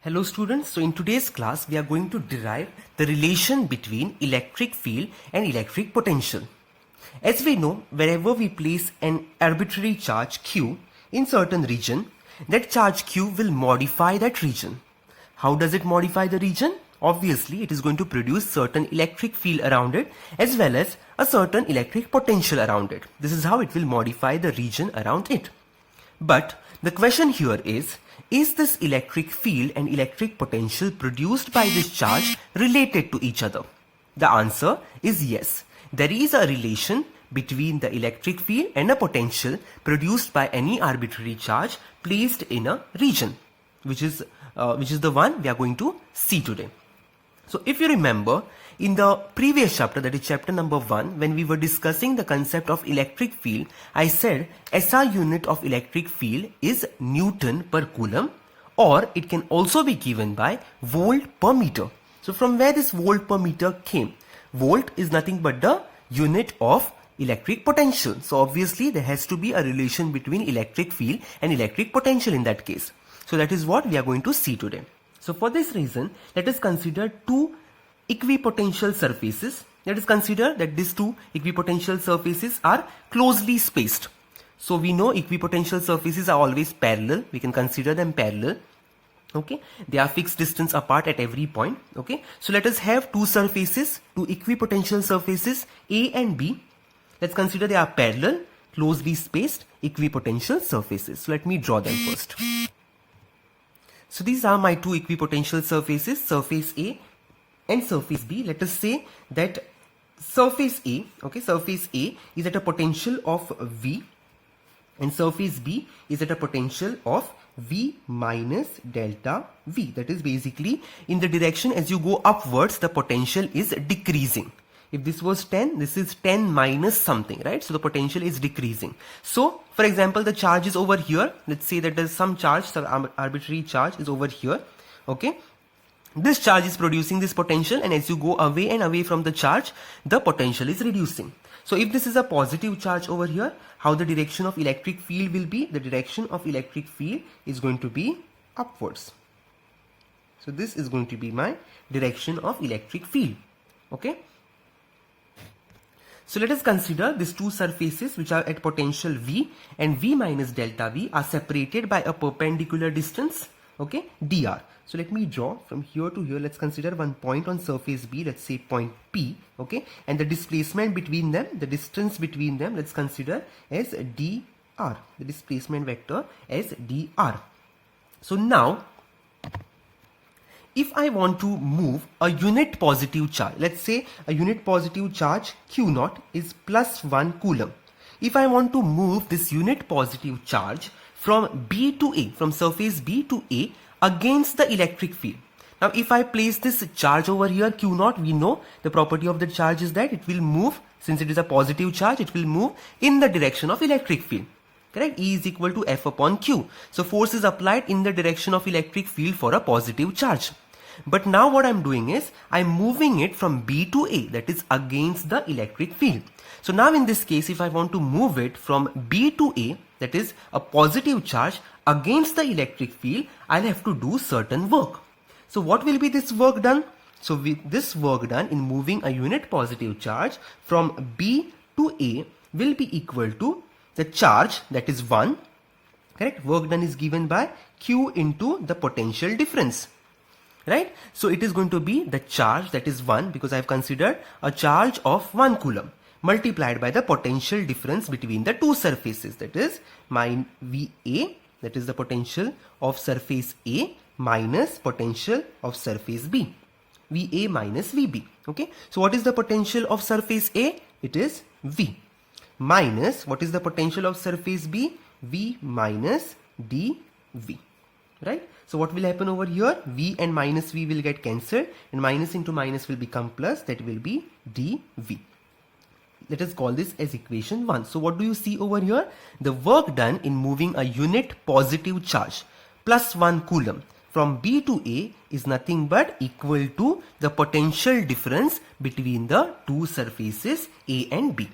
Hello students, so in today's class we are going to derive the relation between electric field and electric potential. As we know, wherever we place an arbitrary charge q in certain region, that charge q will modify that region. How does it modify the region? Obviously, it is going to produce certain electric field around it as well as a certain electric potential around it. This is how it will modify the region around it. But the question here is this electric field and electric potential produced by this charge related to each other? The answer is yes. There is a relation between the electric field and a potential produced by any arbitrary charge placed in a region, which is the one we are going to see today. So if you remember, in the previous chapter, that is chapter number 1, when we were discussing the concept of electric field, I said SI unit of electric field is Newton per Coulomb, or it can also be given by volt per meter. So from where this volt per meter came? Volt is nothing but the unit of electric potential. So obviously there has to be a relation between electric field and electric potential in that case. So that is what we are going to see today. So for this reason, let us consider two equipotential surfaces. Let us consider that these two equipotential surfaces are closely spaced. So we know equipotential surfaces are always parallel. We can consider them parallel. Okay, they are fixed distance apart at every point. Okay, so let us have two surfaces, two equipotential surfaces A and B. Let's consider they are parallel, closely spaced equipotential surfaces. So let me draw them first. So these are my two equipotential surfaces, surface A and surface B. Let us say that surface A, surface A is at a potential of V and surface B is at a potential of V minus delta V. That is basically in the direction as you go upwards, the potential is decreasing. If this was 10, this is 10 minus something, right? So the potential is decreasing. So, for example, the charge is over here. Let's say that there's some charge, some arbitrary charge is over here. Okay. This charge is producing this potential, and as you go away and away from the charge, the potential is reducing. So if this is a positive charge over here, how the direction of electric field will be? The direction of electric field is going to be upwards. So this is going to be my direction of electric field. Okay. So let us consider these two surfaces which are at potential V and V minus delta V are separated by a perpendicular distance, okay, dr. So let me draw from here to here. Let's consider one point on surface B, let's say point P, okay, and the displacement between them, the distance between them, let's consider as dr, the displacement vector as dr. So now, if I want to move a unit positive charge, let's say a unit positive charge Q naught is plus 1 Coulomb. If I want to move this unit positive charge from B to A, from surface B to A against the electric field. Now if I place this charge over here Q naught, we know the property of the charge is that it will move, since it is a positive charge, it will move in the direction of electric field. Correct? E is equal to F upon Q. So force is applied in the direction of electric field for a positive charge. But now what I'm doing is I'm moving it from B to A, that is against the electric field. So now in this case, if I want to move it from B to A, that is a positive charge against the electric field, I'll have to do certain work. So what will be this work done? So this work done in moving a unit positive charge from B to A will be equal to the charge, that is 1, correct? Work done is given by Q into the potential difference, right? So it is going to be the charge, that is 1, because I have considered a charge of 1 Coulomb, multiplied by the potential difference between the two surfaces, that is my VA, that is the potential of surface A minus potential of surface B, VA minus VB. Okay, so what is the potential of surface A? It is V, minus what is the potential of surface B? V minus dV, right? So what will happen over here? V and minus V will get cancelled, and minus into minus will become plus, that will be dV. Let us call this as equation 1. So what do you see over here? The work done in moving a unit positive charge plus 1 Coulomb from B to A is nothing but equal to the potential difference between the two surfaces A and B.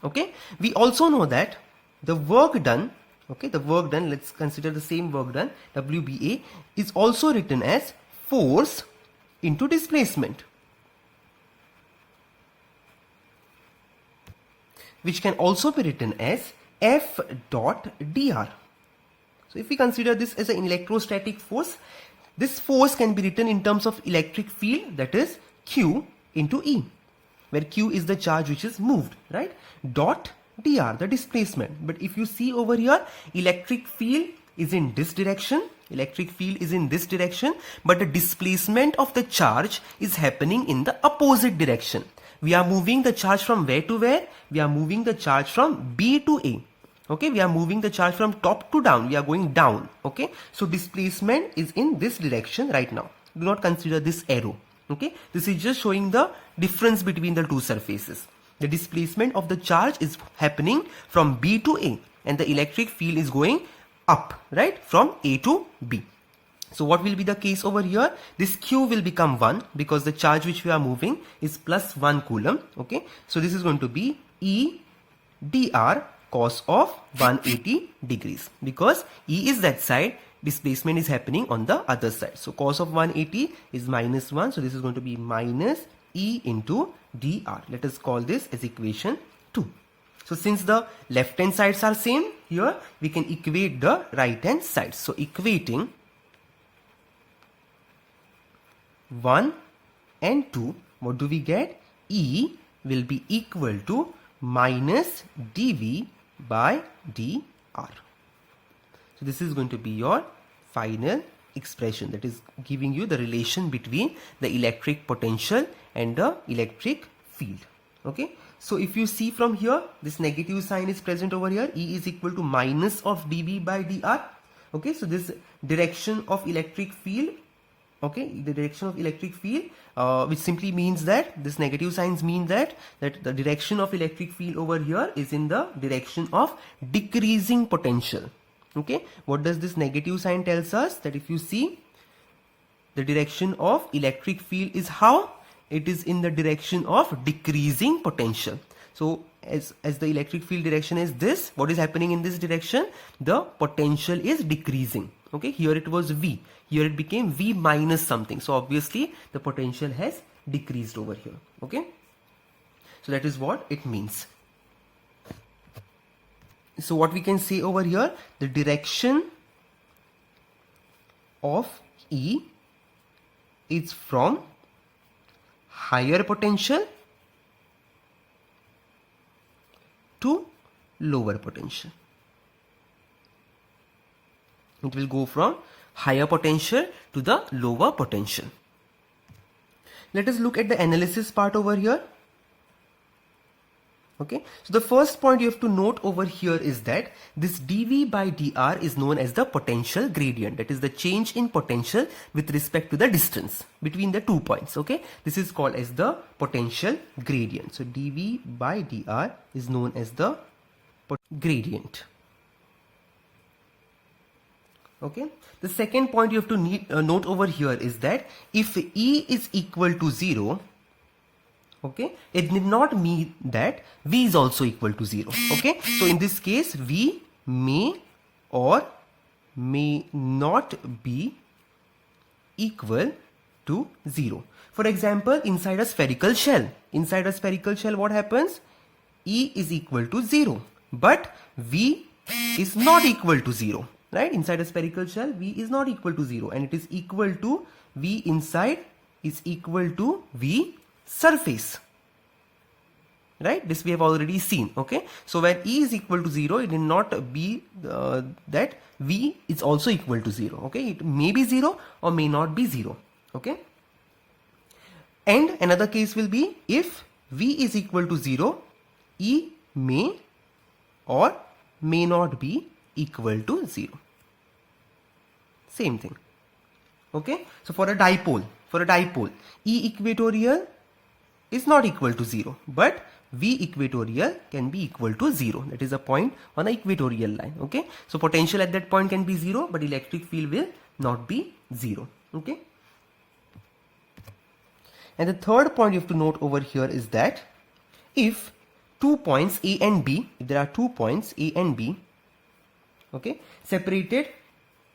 Okay. We also know that the work done Okay, the work done, let's consider the same work done, WBA, is also written as force into displacement, which can also be written as F dot dr. So if we consider this as an electrostatic force, this force can be written in terms of electric field, that is Q into E, where Q is the charge which is moved, right? Dot dr, the displacement. But if you see over here, electric field is in this direction, electric field is in this direction, but the displacement of the charge is happening in the opposite direction. We are moving the charge from where to where? We are moving the charge from B to A. Okay, we are moving the charge from top to down. We are going down. Okay, so displacement is in this direction right now. Do not consider this arrow. Okay, this is just showing the difference between the two surfaces. The displacement of the charge is happening from B to A, and the electric field is going up, right, from A to B. So what will be the case over here? This Q will become 1 because the charge which we are moving is plus 1 coulomb. Okay, so this is going to be E dr cos of 180 degrees, because E is that side, displacement is happening on the other side. So cos of 180 is minus 1. So this is going to be minus E into dr. Let us call this as equation 2. So since the left hand sides are same, here we can equate the right hand sides. So equating 1 and 2, what do we get? E will be equal to minus dV by dr. So this is going to be your final expression, that is giving you the relation between the electric potential and the electric field. Okay, so if you see from here, this negative sign is present over here. E is equal to minus of dV by dr. Okay, so this direction of electric field, okay, the direction of electric field, which simply means that this negative signs mean that the direction of electric field over here is in the direction of decreasing potential. Okay, what does this negative sign tells us? That if you see, the direction of electric field is how? It is in the direction of decreasing potential. So as the electric field direction is this, what is happening in this direction? The potential is decreasing. Okay, here it was V, here it became V minus something. So obviously the potential has decreased over here. Okay, so that is what it means. So what we can say over here, the direction of E is from higher potential to lower potential. It will go from higher potential to the lower potential. Let us look at the analysis part over here. Okay, so the first point you have to note over here is that this dV by dr is known as the potential gradient, that is the change in potential with respect to the distance between the 2 points. Okay, this is called as the potential gradient. So dV by dr is known as the gradient. Okay, the second point you have to note over here is that if E is equal to 0, okay, it did not mean that V is also equal to 0. Okay, so in this case V may or may not be equal to 0. For example, inside a spherical shell, what happens? E is equal to 0, but V is not equal to 0. Right, inside a spherical shell, V is not equal to 0, and it is equal to V inside is equal to V surface. Right, this we have already seen. Okay, so when E is equal to 0, it will not be that V is also equal to 0. Okay, it may be 0 or may not be 0. Okay, and another case will be if V is equal to 0, E may or may not be equal to 0. Same thing. Okay, so for a dipole, E equatorial is not equal to 0, but V equatorial can be equal to 0. That is a point on the equatorial line. Okay, so potential at that point can be 0, but electric field will not be 0. Okay, and the third point you have to note over here is that if 2 points A and B, if there are 2 points A and B, okay, separated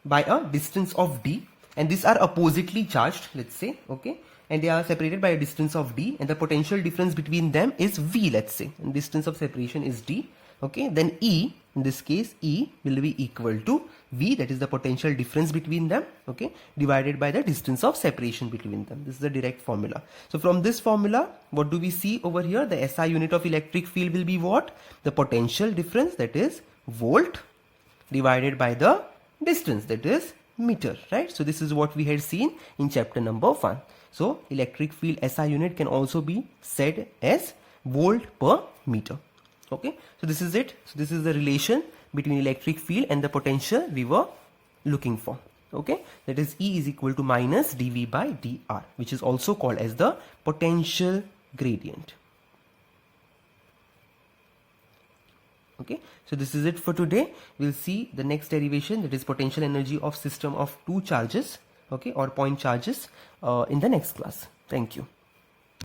by a distance of d, and these are oppositely charged, let's say, okay, and they are separated by a distance of d, and the potential difference between them is v, let's say, and distance of separation is d, okay. Then E, in this case E will be equal to V, that is the potential difference between them, okay, divided by the distance of separation between them. This is the direct formula. So from this formula, what do we see over here? The SI unit of electric field will be what? The potential difference, that is volt, divided by the distance, that is meter, right? So this is what we had seen in chapter number 1. So electric field SI unit can also be said as volt per meter. Okay, so this is it. So this is the relation between electric field and the potential we were looking for. Okay, that is E is equal to minus dV by dr, which is also called as the potential gradient. Okay, so this is it for today. We'll see the next derivation, that is potential energy of system of two charges, okay, or point charges in the next class. Thank you.